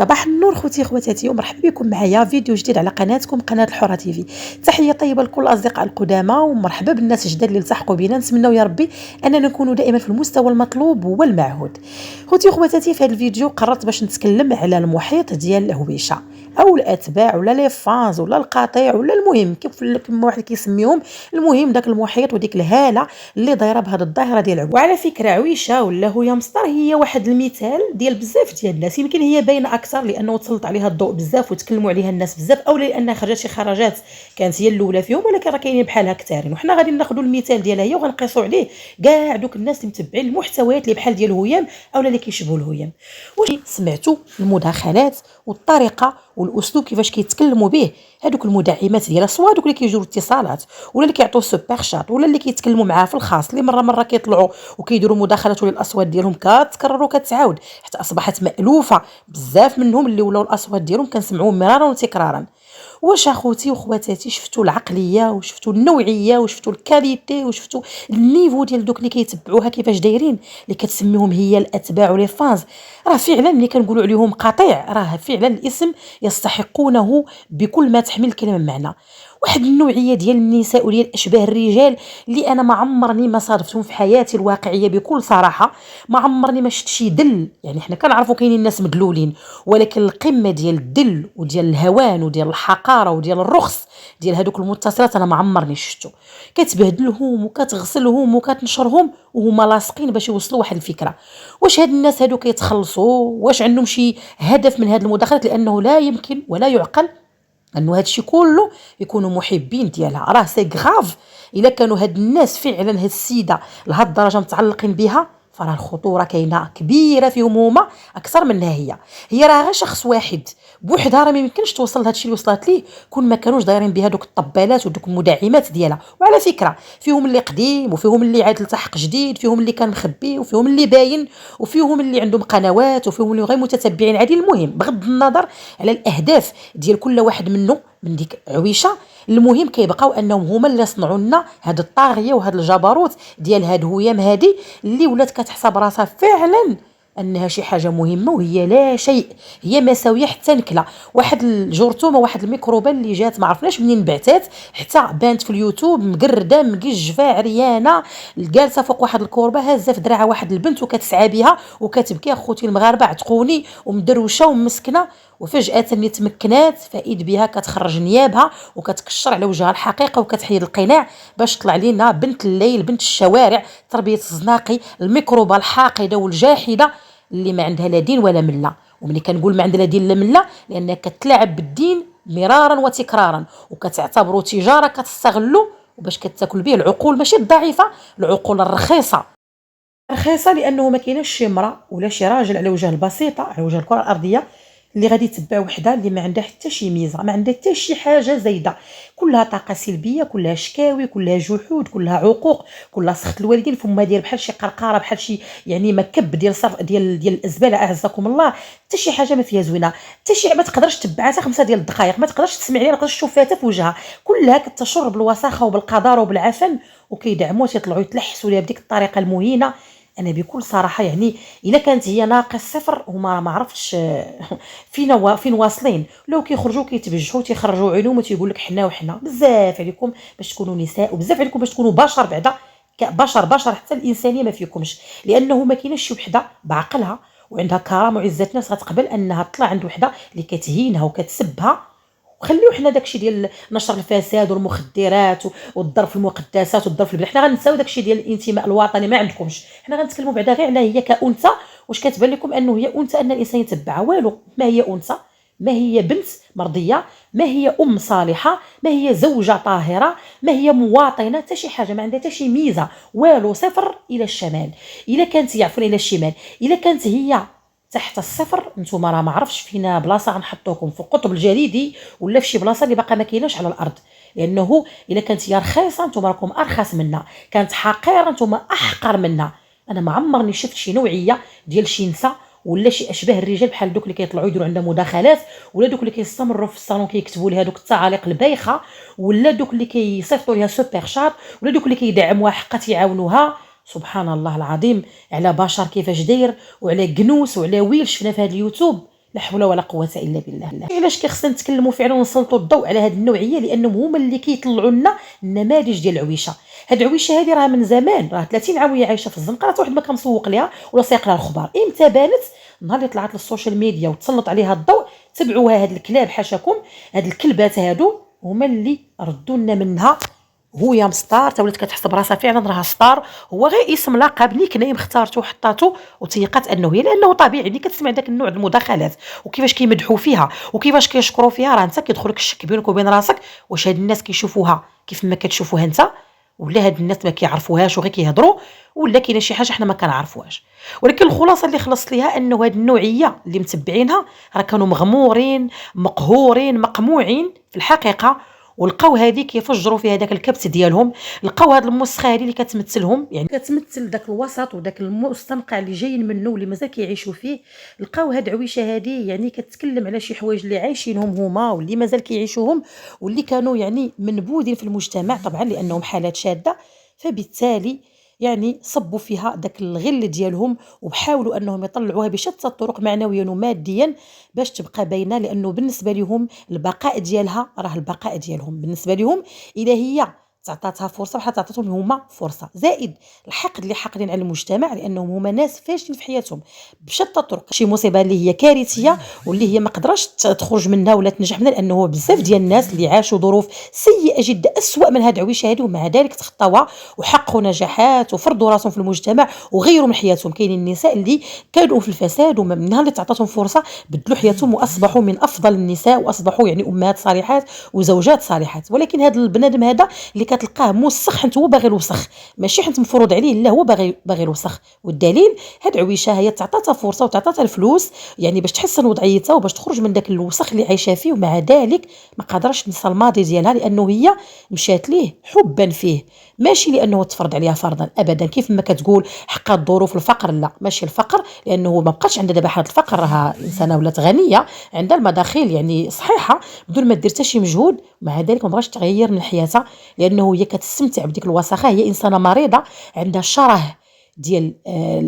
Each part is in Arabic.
صباح النور خوتي خواتاتي ومرحبا بكم معايا فيديو جديد على قناتكم قناه الحره تيفي. تحيه طيبه لكل الاصدقاء القدامى ومرحبا بالناس الجداد اللي التحقوا بنا. نتمنوا يا ربي اننا نكونوا دائما في المستوى المطلوب والمعهود. خوتي خواتاتي في هذا الفيديو قررت باش نتكلم على المحيط ديال الهويشه او الاتباع ولا لي فانز ولا القطيع ولا المهم كيف كما واحد كيسميهم. المهم داك المحيط وديك الهاله اللي دايره بهذه الظاهره ديال العويشه. وعلى فكره عويشه ولا هويه مسطر هي واحد المثال ديال بزاف ديال الناس. يمكن هي باينه اكثر لانه تسلط عليها الضوء بزاف وتكلموا عليها الناس بزاف او لانها خرجت شي خرجات كانت هي الاولى فيهم، ولكن راه كاينين بحالها كثارين. وحنا غادي ناخذوا المثال ديالها هي وغنقيسوا عليه كاع دوك الناس اللي متبعين المحتويات اللي بحال ديال الهيام اولا اللي كيشبهوا الهيام. واش سمعتوا المداخلات والطريقه والاسلوب كيفاش كيتكلموا به هذوك المدعمات ديالها، سواء دوك اللي كيجيو الاتصالات ولا اللي كيعطيو سوبر شات ولا اللي كيتكلموا معاه في الخاص، اللي مره كيطلعوا وكيديروا مداخلات والاصوات ديالهم كتكرر وكتعاود حتى اصبحت مالوفه. بزاف منهم اللي ولاو الاصوات ديالهم كنسمعوهم مرارا وتكرارا. واش اخوتي وخواتاتي شفتوا العقليه وشفتوا النوعيه وشفتوا الكاليتي وشفتوا النيفو ديال دوك اللي كيتبعوها كيفاش دايرين، اللي كتسميهم هي الاتباع ولي فانز؟ راه فعلا ملي كنقولوا عليهم قطيع راه فعلا الاسم يستحقونه بكل ما تحمل الكلمه معنى. واحد النوعيه ديال النساء وديال اشباه الرجال اللي انا ما عمرني ما صادفتهم في حياتي الواقعيه بكل صراحه. ما عمرني ما شفت شي دل، يعني حنا كنعرفوا كاينين ناس مدلولين، ولكن القمه ديال الدل وديال الهوان وديال الحقاره وديال الرخص ديال هذوك المتصلات انا ما عمرني شفتو. كتبهدلهم وكتغسلهم وكتنشرهم وهما لاصقين باش يوصلوا واحد الفكره. واش هاد الناس هادو كيتخلصوا؟ واش عندهم شي هدف من هاد المداخلات؟ لانه لا يمكن ولا يعقل انه هادشي كله يكونوا محبين ديالها. راه سي غراف الا كانوا هاد الناس فعلا هاد السيده لهاد الدرجه متعلقين بها، فراه الخطوره كاينه كبيره فيهم هما اكثر منها هي راه غير شخص واحد بوحدها راه ما يمكنش توصل لهادشي اللي وصلت ليه كون ما كانوش دايرين بها دوك الطبالات ودوك المدعمات ديالها. وعلى فكره فيهم اللي قديم وفيهم اللي عاد التحق جديد، فيهم اللي كان مخبي وفيهم اللي باين وفيهم اللي عندهم قنوات وفيهم اللي غير متتبعين عادي. المهم بغض النظر على الاهداف ديال كل واحد منه من ديك عويشه، المهم كيبقاو انهم هما اللي صنعوا لنا هاد الطاغيه وهاد الجبروت ديال هاد هويام هادي اللي ولات كتحسب راسها فعلا انها شي حاجه مهمه وهي لا شيء. هي ما ساويه حتى نكله، واحد الجرثومه واحد الميكروبه اللي جات ما عرفناش منين بعثات حتى بانت في اليوتيوب مقرده مقجفه عريانه جالسه فوق واحد الكوربه هازه في دراعها واحد البنت وكتسعى بها وكتبكي اخوتي المغاربه عتقوني ومدروشه ومسكنه. وفجاه اللي تمكنات فايد بها كتخرج نيابها وكتكشر على وجهها الحقيقه وكتحيد القناع باش طلع لينا بنت الليل بنت الشوارع تربيه الزناقي الميكروبه الحاقده والجاحده اللي ما عندها لا دين ولا مله. وملي كنقول ما عندها لا دين لا مله لانها كتلعب بالدين مرارا وتكرارا وكتعتبره تجاره كتستغلو وباش كتاكل به العقول ماشي الضعيفه، العقول الرخيصه. رخيصه لانه ما كايناش شي امراه ولا شي راجل على وجه البسيطه على وجه الكره الارضيه اللي غادي يتبع وحده اللي ما عندها حتى شي ميزه، ما عندها حتى شي حاجه زايده، كلها طاقه سلبيه، كلها شكاوي، كلها جحود، كلها عقوق، كلها سخط الوالدين، فما داير بحال شي قرقاره بحال شي يعني مكب ديال صرف ديال الزباله اعزكم الله. حتى شي حاجه ما فيها زوينه، حتى شي ما تقدرش تبعها حتى 5 ديال الدقائق، ما تقدرش تسمع ليها، ما تقدرش تشوفها حتى في وجهها، كلها كتشر بالوساخه وبالقذاره وبالعفن وكيدعموا تيطلعوا يتلحسوا ليها بديك الطريقه المهينه. انا بكل صراحه يعني الا كانت هي ناقص صفر وما ما عرفتش فين واصلين. لو كيخرجوا كيتبجحوا تيخرجوا علوم وتيقول لك حنا وحنا. بزاف عليكم باش تكونوا نساء وبزاف عليكم باش تكونوا بشر بعدا بشر حتى الانسانيه ما فيكمش، لانه ما كايناش شي وحده بعقلها وعندها كرامه وعزه نفس غتقبل انها تطلع عند وحده اللي كتهينها وكتسبها. وخليو حنا داكشي ديال نشر الفساد والمخدرات والضرب في المقدسات والضرب في البلاد، حنا غنساو داكشي ديال الانتماء الوطني ما عندكمش. حنا غنتكلموا بعدا غير على هي كانثى. واش كتبان لكم انه هي انثى ان الانسان يتبعها؟ والو، ما هي انثى، ما هي بنت مرضيه، ما هي ام صالحه، ما هي زوجه طاهره، ما هي مواطنه، حتى شي حاجه ما عندها حتى شي ميزه والو. صفر الى الشمال. الا كانت يعفون الى الشمال، الا كانت هي تحت الصفر نتوما راه ما عرفتش فينا بلاصه غنحطوكم في القطب الجليدي ولا في شي بلاصه اللي باقا ما كايناش على الارض. لانه الا كانت هي رخيصه نتوما راكم ارخص منا، كانت حقيره نتوما احقر منا. انا ما عمرني شفت شي نوعيه ديال شي نساء ولا شي اشباه الرجال بحال دوك اللي كيطلعوا يديروا عندها مداخلات، ولا دوك اللي كيستمروا في الصالون كيكتبوا لها دوك التعاليق البايخه، ولا دوك اللي كيصيفطوا لها سوبر شات، ولا دوك اللي كيدعموها حقا يعاونوها. سبحان الله العظيم على بشر كيفاش داير وعلى جنوس وعلى ويل شفنا في هذا اليوتيوب. لا حول ولا قوه الا بالله. علاش كيخصنا نتكلموا فعلا ونسلطوا الضوء على هذه النوعيه؟ لانهم هما اللي كيطلعوا لنا النماذج ديال العويشه. هاد العويشه هذه راه من زمان، راه 30 عام وهي عايشه في الزنقه، راه واحد ما كان مسوق ليها ولا سايق لها الخبار. امتى بانت؟ نهار اللي طلعت للسوشيال ميديا وتسلط عليها الضوء. تبعوها هاد الكلاب حاشاكم، هاد الكلبات هادو هما اللي ردوا لنا منها. هو يا مستار تا ولات كتحس براسها فعلا راها ستار، هو غير اسم لقب نيك نيم اختارته وحطاتو وتيقات انه هي، لانه طبيعي ملي كتسمع داك النوع د المداخلات وكيفاش كيمدحوا فيها وكيفاش كيشكروا فيها، راه انت كيدخلك الشك بينك وبين راسك واش هاد الناس كيشوفوها كيف ما كتشوفوها انت، ولا هاد الناس ما كيعرفوهاش وغير كيهضروا، ولا كاينه شي حاجه حنا ما كنعرفوهاش. ولكن الخلاصه اللي خلصت ليها انه هاد النوعيه اللي متبعينها راه كانوا مغمورين مقهورين مقموعين في الحقيقه، ولقاو هذيك يفجروا في هذاك الكبت ديالهم. لقاو هاد المسخه هذه اللي كتمثلهم، يعني كتمثل داك الوسط وداك المستنقع اللي جايين منه واللي مازال كيعيشوا فيه. لقاو هاد عويشه هذه يعني كتكلم على شي حوايج اللي عايشينهم هما واللي مازال كيعيشوهم، واللي كانوا يعني منبوذين في المجتمع طبعا لانهم حالات شاده. فبالتالي يعني صبوا فيها داك الغل ديالهم وحاولوا انهم يطلعوها بشتى الطرق معنويا وماديا باش تبقى باينه، لانه بالنسبه لهم البقاء ديالها راه البقاء ديالهم بالنسبه لهم. الا هي تعطاتها فرصه وحتى تعطاتهم هما فرصه، زائد الحقد اللي حاقدين على المجتمع لانهم هما ناس فاشلين في حياتهم بشتى الطرق. شي مصيبه اللي هي كارثيه واللي هي ما قدرش تخرج منها ولا تنجح منها، لانه بزاف ديال الناس اللي عاشوا ظروف سيئه جدا اسوأ من هاد العويشه هذه ومع ذلك تخطاوها وحققوا نجاحات وفرضوا راسهم في المجتمع وغيروا من حياتهم. كاينين النساء اللي كانوا في الفساد ومن نهار اللي تعطاتهم فرصه بدلوا حياتهم واصبحوا من افضل النساء واصبحوا يعني امهات صالحات وزوجات صالحات. ولكن هذا البنادم هذا اللي كتلقاه موسخ حيت هو باغي الوسخ، ماشي حيت مفروض عليه، لا هو باغي الوسخ. والدليل هاد عويشه هي تعطاتها فرصه وتعطاتها الفلوس يعني باش تحسن وضعيتها وباش تخرج من داك الوسخ اللي عايشه فيه، ومع ذلك ما قدرش تنسى الماضي ديالها لانه هي مشات ليه حبا فيه، ماشي لانه تفرض عليها فرضا ابدا. كيف ما كتقول حقا الظروف الفقر، لا ماشي الفقر، لانه ما بقاش عندها دابا حاله الفقر، راها انسانه ولات غنيه عندها المداخيل يعني صحيحه بدون ما دير حتى شي مجهود، مع ذلك ما بغاش تغير من حياتها لانه هي كتستمتع بديك الوساخه. هي انسانه مريضه عندها شره ديال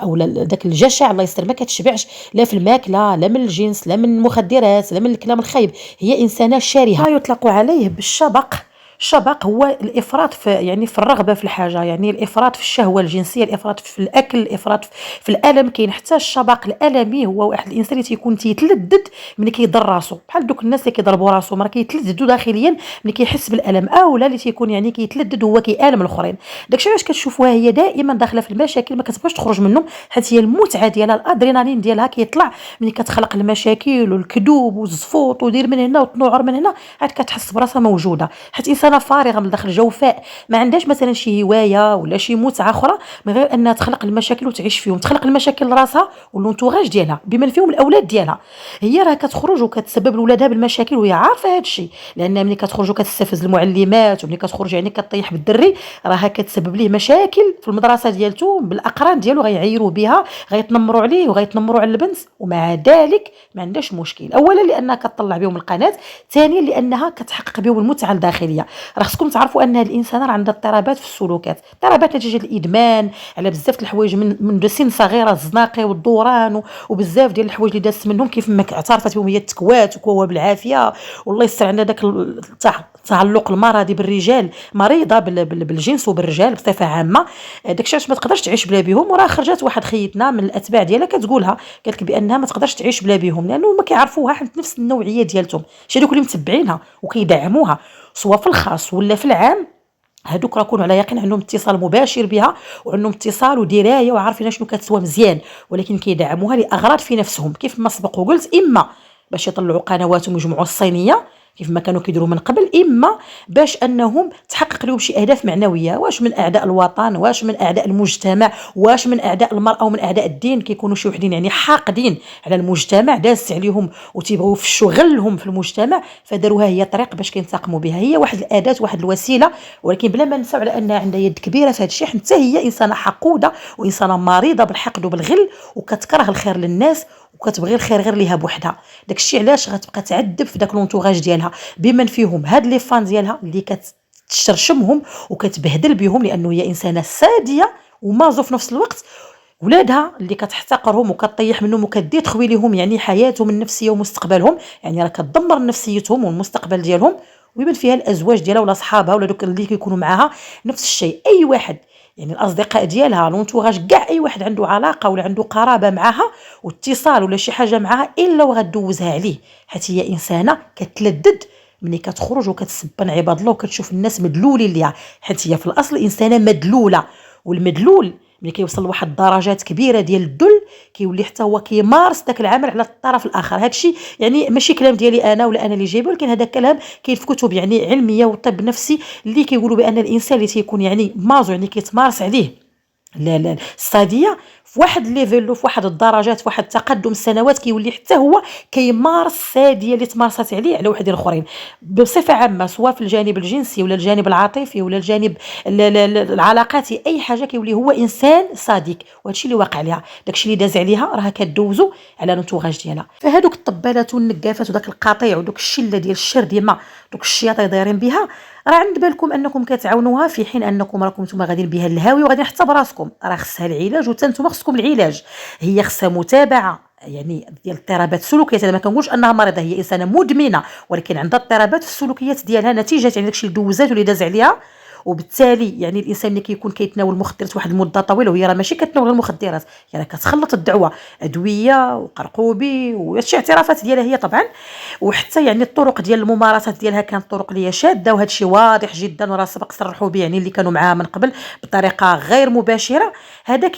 او داك الجشع الله يستر، ما كتشبعش لا في الماكله لا من الجنس لا من المخدرات لا من الكلام الخايب. هي انسانه شرهه. ما يطلق عليه بالشبق. الشبق هو الافراط في يعني في الرغبه في الحاجه، يعني الافراط في الشهوه الجنسيه، الافراط في الاكل، الافراط في الالم. كاين حتى الشبق الالمي، هو واحد الانسان اللي تيكون تيتلذذ ملي كيضر راسو، بحال دوك الناس اللي كيضربوا راسهم راه كيتلذذوا داخليا ملي كيحس بالالم، اولا اللي تيكون يعني كيتلذذ هو كيالم الاخرين. داكشي علاش كتشوفوها هي دائما داخله في المشاكل ما كتبغيش تخرج منهم، حيت هي المتعه ديالها الادرينالين ديالها كيطلع ملي كتخلق المشاكل والكذوب والزفوط ودير من هنا وتنوعر من هنا، عاد كتحس براسها موجوده. حيت انسانه فارغه من داخل جوفاء، ما عندهاش مثلا شي هوايه ولا شي متعه اخرى من غير انها تخلق المشاكل وتعيش فيهم، تخلق المشاكل لراسها والانتوراج ديالها بمن فيهم الاولاد ديالها. هي راه كتخرج وكتسبب لولادها بالمشاكل وهي عارفه هذا الشيء، لان ملي كتخرج وكتستفز المعلمات وملي كتخرج يعني كطيح بالدري راها كتسبب ليه مشاكل في المدرسه ديالته بالاقران ديالو، غيعيروا بها غيتنمروا عليه وغيتنمروا على البنت، ومع ذلك ما عندهاش مشكل. اولا لانها كتطلع بهم القناه، ثانيا لانها كتحقق بهم المتعه الداخليه. راه خصكم تعرفوا ان هذه الانسانه راه عندها اضطرابات في السلوكات، اضطرابات نتيجه الادمان على بزاف د الحوايج منذ سن صغيره، الزناقي والدوران وبزاف ديال الحوايج اللي دازت منهم، كيف ما اعترفت بهم هي التكوات وكوها بالعافيه. والله يستر عندها داك التعلق المرضي بالرجال، مريضه بالجنس وبالرجال بصفه عامه. داكشي علاش ما تقدرش تعيش بلا بهم. وراه خرجت واحد خيتنا من الاتباع ديالها كتقولها، قالت لك بانها ما تقدرش تعيش بلا بهم لانه ما كيعرفوها حيت نفس النوعيه ديالتهم، شي هذوك اللي متبعينها وكيدعموها سواء في الخاص ولا في العام. هادوك راه كونوا على يقين عندهم اتصال مباشر بها وعندهم اتصال ودرايه وعارفين شنو كتسوى مزيان، ولكن كيدعموها لاغراض في نفسهم كيف ما سبق وقلت، اما باش يطلعوا قنواتهم ويجمعوا الصينيه كيف ما كانوا كيديروا من قبل، اما باش انهم تحقق لهم شي اهداف معنويه، واش من اعداء الوطن، واش من اعداء المجتمع، واش من اعداء المراه ومن اعداء الدين. كيكونوا شي وحدين يعني حاقدين على المجتمع، داس عليهم وتيبغيو يفشوا غلهم في المجتمع، فداروها هي طريق باش كينتقموا بها. هي واحد الاداه واحد الوسيله، ولكن بلا ما نساو على انها عندها يد كبيره في هذا الشيء، حتى هي انسانه حقوده وانسانه مريضه بالحقد وبالغل وكتكره الخير للناس وكتبغي الخير غير ليها بوحدها. داكشي علاش غتبقى تعذب في داك لونطوراج ديالها بمن فيهم هاد لي فان ديالها اللي كتشرشمهم وكتبهدل بهم، لانه هي انسانه ساديه ومازو في نفس الوقت. ولادها اللي كتحتقرهم وكطيح منهم وكدير تخوي لهم يعني حياتهم النفسيه ومستقبلهم، يعني راه كتدمر نفسيتهم والمستقبل ديالهم. ويبان فيها الازواج ديالها ولا صحابها ولا دوك اللي كيكونوا معاها نفس الشيء. اي واحد يعني الاصدقاء ديالها لونتوراج كاع اي واحد عنده علاقه ولا عنده قرابه معاها واتصال ولا شي حاجه معاها الا وغدوزها عليه، حيت هي انسانه كتلدد ملي كتخرج وكتسبن عباد الله وكتشوف الناس مدلولين ليها، حيت هي في الاصل انسانه مدلوله. والمدلول ملي كيوصل لواحد الدرجات كبيره ديال الذل كيولي حتى هو كيمارس داك العمل على الطرف الاخر. هادشي يعني ماشي كلام ديالي انا ولا انا اللي جايبه، ولكن هذا كلام كاين في كتب يعني علميه وطب نفسي اللي كيقولوا بان الانسان اللي تيكون يعني مازو يعني كيتمارس عليه لا الصاديه في واحد ليفل وفي واحد الدرجات في واحد تقدم السنوات كيولي حتى هو كيمارس الساديه اللي تمارست عليه على وحدين اخرين بصفه عامه، سواء في الجانب الجنسي ولا الجانب العاطفي ولا الجانب العلاقاتي، اي حاجه كيولي هو انسان صادق. وهادشي اللي واقع ليها، داكشي اللي داز عليها راه كدوزو على الانتوراج ديالها. فهادوك الطبالات والنقافات وداك القطيع ودوك الشله ديال الشر ديما دوك الشياطين دايرين بها، راه عند بالكم انكم كتعاونوها في حين انكم راكم نتوما غاديين بها للهاوي وغاديين حتى براسكم. راه خصها العلاج وحتى نتوما خصكم العلاج. هي خصها متابعه يعني ديال اضطرابات السلوكيات. انا ما كنقولش انها مريضه، هي انسانه مدمنه ولكن عندها اضطرابات في السلوكيات ديالها نتيجه يعني داكشي اللي دوزات واللي داز عليها. وبالتالي يعني الانسان ملي كيكون كيتناول المخدرات واحد المده طويله، وهي راه ماشي كتناول المخدرات، يعني كتخلط الدعوه ادويه وقرقوبي وهادشي اعترافات ديالها هي طبعا. وحتى يعني الطرق ديال الممارسات ديالها كانت طرق اللي شاده، وهذا الشيء واضح جدا وراه سبق صرحوا به يعني اللي كانوا معاها من قبل بطريقه غير مباشره. هذا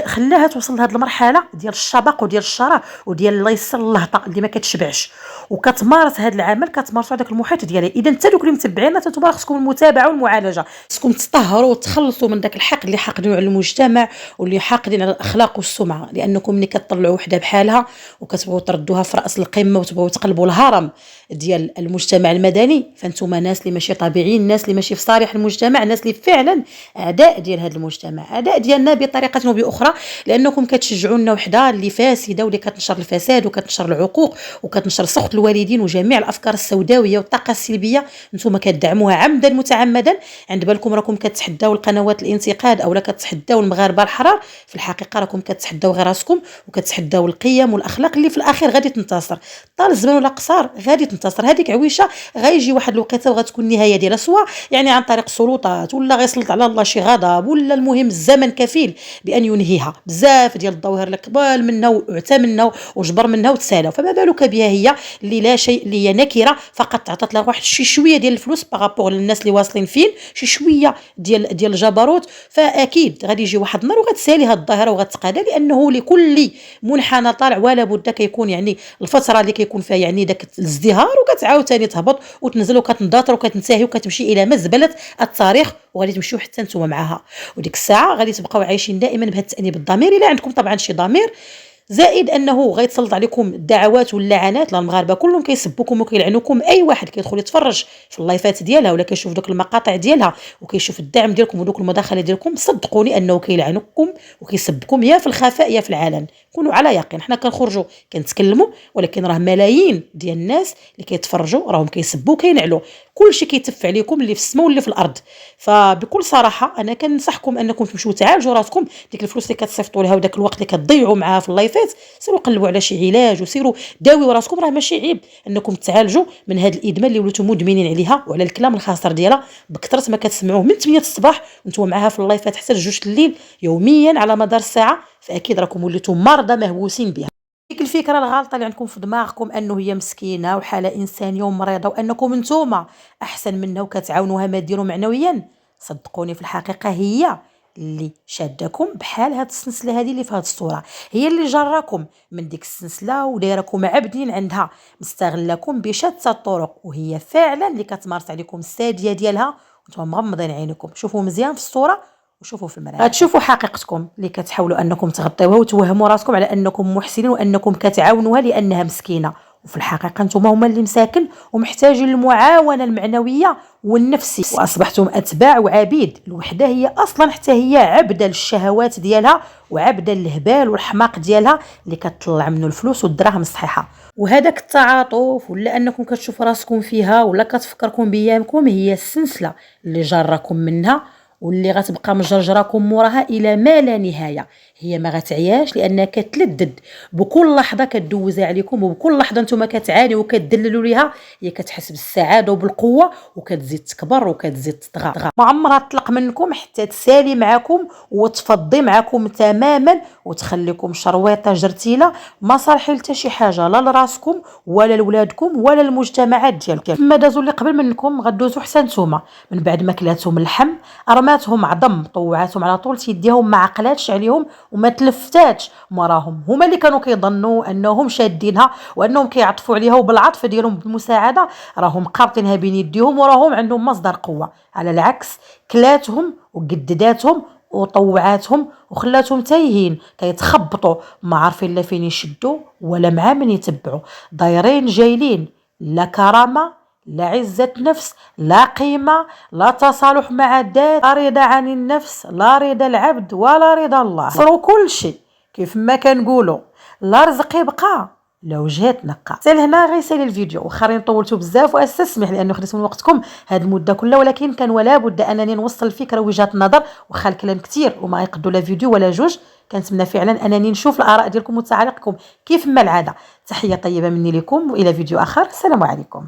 خلاها توصل لهذه المرحله ديال الشبق وديال الشره وديال الله يسر اللهطه اللي ما كتشبعش، وكتمارس هذا العمل كتمارسوا هذاك المحيط ديالها. اذا انت دوك اللي متبعين انتم خصكم المتابعه والمعالجه، خصكم تطهروا وتخلصوا من داك الحقد اللي حاقدين على المجتمع واللي حاقدين على الاخلاق والسمعه. لانكم ملي كتطلعوا وحده بحالها وكتبغوا تردوها في راس القمه وتبغوا تقلبوا الهرم ديال المجتمع المدني، فانتم ناس اللي ماشي طبيعيين، ناس اللي ماشي في صالح المجتمع، ناس اللي فعلا اعداء ديال هذا المجتمع، اعداء ديالنا بطريقه او باخرى. لانكم كتشجعوا لنا وحده اللي فاسده واللي كتنشر الفساد وكتنشر العقوق وكتنشر سخط الوالدين وجميع الافكار السوداويه والطاقه السلبيه. انتم كتدعموها عمدا متعمدا. عند بالكم راكم كتحداو القنوات الانتقاد او لا كتحداو المغاربه الحرار، في الحقيقه راكم كتحداو غير راسكم وكتحداو القيم والاخلاق اللي في الاخير غادي تنتصر. طال الزمان ولا قصار غادي تنتصر. هذيك عويشه غيجي واحد الوقيته وغتكون النهايه ديالها، سواء يعني عن طريق السلطات ولا غيسلط على الله شي غضب، ولا المهم الزمن كفيل بان ينهيها. بزاف ديال الظواهر اللي قبل منها واعتى منها وجبر منها وتسالاو، فما بالك بها هي اللي لا شيء، اللي هي نكره فقط عطات لها واحد شي شويه ديال الفلوس بارابور للناس اللي واصلين فين، شي شويه ديال الجبروت. فاكيد غادي يجي واحد النهار وغتسالي هاد الظاهره وغتقادها، لانه لكل منحنى طالع ولا بد كيكون يعني الفتره اللي كيكون فيها يعني داك الازدهار وكتعاود ثاني تهبط وتنزل وكتنضاطر وكتنتهي وكتمشي الى مزبله التاريخ، وغادي تمشيو حتى نتوما معاها. وديك الساعه غادي تبقاو عايشين دائما بهذا التانيب الضمير، الا عندكم طبعا شي ضمير، زائد انه غيتسلط عليكم الدعوات واللعنات. لان المغاربه كلهم كيسبوكم وكيلعنوكم. اي واحد كيدخل يتفرج في اللايفات ديالها ولا كيشوف دوك المقاطع ديالها وكيشوف الدعم ديالكم ودوك المداخله ديالكم، صدقوني انه كيلعنكم وكيسبكم يا في الخفاء يا في العلن. كونوا على يقين، حنا كنخرجوا كنتكلموا، ولكن راه ملايين ديال الناس اللي كيتفرجوا راهم كيسبوا كينعلوا، كلشي كيتف عليكم اللي في السماء واللي في الارض. فبكل صراحه انا كنصحكم انكم تمشيو تعالجوا راسكم. ديك الفلوس اللي كتصيفطوا لها وداك الوقت اللي كتضيعوا معاها في اللايفات، سيروا قلبوا على شي علاج وسيروا داويوا راسكم. راه ماشي عيب انكم تعالجوا من هذا الادمان اللي وليتوا مدمنين عليها وعلى الكلام الخاسر ديالها بكثره ما كتسمعوه من 8 الصباح وانتم معاها في اللايفات حتى ل 2 الليل يوميا على مدار الساعه. فاكيد راكم وليتوا مرضى مهووسين بها. ديك الفكره الغلطه اللي عندكم في دماغكم انه هي مسكينه وحاله انسانيه ومريضه وانكم نتوما احسن منها وكتعاونوها ماديا ومعنويا، صدقوني في الحقيقه هي اللي شادكم بحال هاد السلسله هذه اللي في هاد الصوره، هي اللي جراكم من ديك السلسله ودايركم عبدين عندها، مستغلكم بشتى الطرق، وهي فعلا اللي كتمارس عليكم الساديه ديالها وانتم مغمضين عينيكم. شوفوا مزيان في الصوره وشوفوا في المرايه، غتشوفوا حقيقتكم اللي كتحاولوا انكم تغطيوها وتوهموا راسكم على انكم محسنين وانكم كتعاونوها لانها مسكينه. وفي الحقيقه انتم هما اللي مساكن ومحتاجين المعاونه المعنويه والنفسيه، واصبحتم اتباع وعبيد. الوحده هي اصلا حتى هي عبده للشهوات ديالها وعبده للهبال والحماق ديالها اللي كتطلع منه الفلوس والدراهم الصحيحه. وهذاك التعاطف ولا انكم كتشوفوا راسكم فيها ولا كتفكركم بايامكم هي السلسله اللي جركم منها واللي غتبقى مجرجراكم موراها الى ما لا نهايه. هي ما غتعياش لانها كتلذذ بكل لحظه كدوزها عليكم، وبكل لحظه نتوما كتعانيو وكتدللوا ليها هي كتحس بالسعاده وبالقوه وكتزيد تكبر وكتزيد تطغى. ما عمرها تطلق منكم حتى تسالي معكم وتفضي معكم تماما وتخليكم شرويطه جرتيله ما صالحين حتى شي حاجه لا لراسكم ولا لولادكم ولا المجتمعات ديالكم. كما دازوا اللي قبل منكم غدوزوا حتى نتوما. من بعد ما كلاتهم اللحم رماتهم عظم، طوعاتهم على طول يديهم ما عقلاتش عليهم وما تلفتاتش موراهم. هما اللي كانوا كيظنوا انهم شادينها وانهم كيعطفوا عليها، وبالعطف ديالهم بالمساعده راهم قابطينها بين يديهم وراهم عندهم مصدر قوه. على العكس كلاتهم وقدداتهم وطوعاتهم وخلاتهم تايهين كيتخبطوا ما عارفين لا فين يشدوا ولا مع من يتبعوا، دايرين جايلين لا كرامه لا عزة نفس لا قيمة لا تصالح مع الذات لا رضا عن النفس لا رضا العبد ولا رضا الله. صاروا كل شيء كيف ما كنقولوا لا رزق يبقى لا وجهه تنقى. حتى لهنا غيسالي الفيديو، واخا طولتو بزاف واستسمح لانه خديت من وقتكم هذه المده كلها، ولكن كان ولا بد انني نوصل الفكره وجهه النظر واخا الكلام كثير وما يقدوا لا فيديو ولا جوج. كنتمنى فعلا انني نشوف الاراء ديالكم وتعاليقكم كيف ما العاده. تحيه طيبه مني لكم والى فيديو اخر. السلام عليكم.